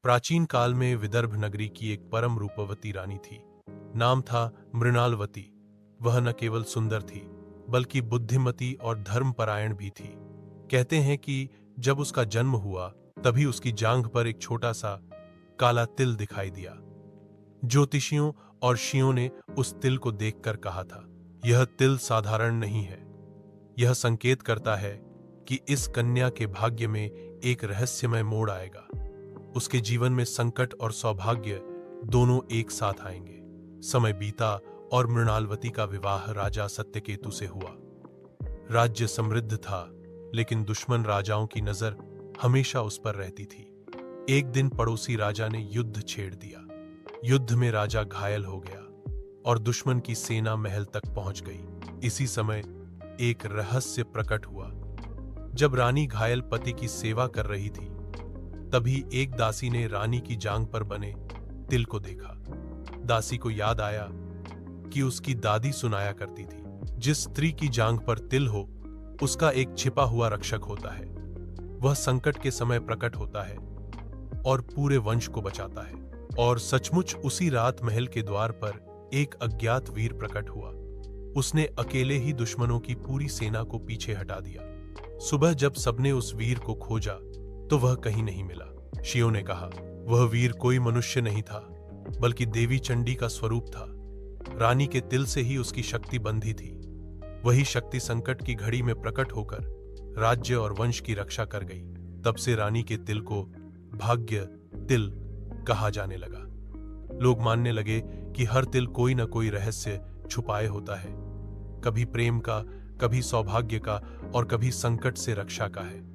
प्राचीन काल में विदर्भ नगरी की एक परम रूपवती रानी थी। नाम था मृणालवती। वह न केवल सुंदर थी बल्कि बुद्धिमती और धर्मपरायण भी थी। कहते हैं कि जब उसका जन्म हुआ तभी उसकी जांघ पर एक छोटा सा काला तिल दिखाई दिया। ज्योतिषियों और ऋषियों ने उस तिल को देखकर कहा था, यह तिल साधारण नहीं है। यह संकेत करता है कि इस कन्या के भाग्य में एक रहस्यमय मोड़ आएगा। उसके जीवन में संकट और सौभाग्य दोनों एक साथ आएंगे। समय बीता और मृणालवती का विवाह राजा सत्यकेतु से हुआ। राज्य समृद्ध था, लेकिन दुश्मन राजाओं की नजर हमेशा उस पर रहती थी। एक दिन पड़ोसी राजा ने युद्ध छेड़ दिया। युद्ध में राजा घायल हो गया और दुश्मन की सेना महल तक पहुंच गई। इसी समय एक रहस्य प्रकट हुआ। जब रानी घायल पति की सेवा कर रही थी, तभी एक दासी ने रानी की जांघ पर बने तिल को देखा। दासी को याद आया कि उसकी दादी सुनाया करती थी, जिस स्त्री की जांघ पर तिल हो उसका एक छिपा हुआ रक्षक होता है। वह संकट के समय प्रकट होता है और पूरे वंश को बचाता है। और सचमुच उसी रात महल के द्वार पर एक अज्ञात वीर प्रकट हुआ। उसने अकेले ही दुश्मनों की पूरी सेना को पीछे हटा दिया। सुबह जब सबने उस वीर को खोजा तो वह कहीं नहीं मिला। ऋषियों ने कहा, वह वीर कोई मनुष्य नहीं था बल्कि देवी चंडी का स्वरूप था। रानी के तिल से ही उसकी शक्ति बंधी थी। वही शक्ति संकट की घड़ी में प्रकट होकर राज्य और वंश की रक्षा कर गई। तब से रानी के तिल को भाग्य तिल कहा जाने लगा। लोग मानने लगे कि हर तिल कोई न कोई रहस्य छुपाए होता है, कभी प्रेम का, कभी सौभाग्य का और कभी संकट से रक्षा का है।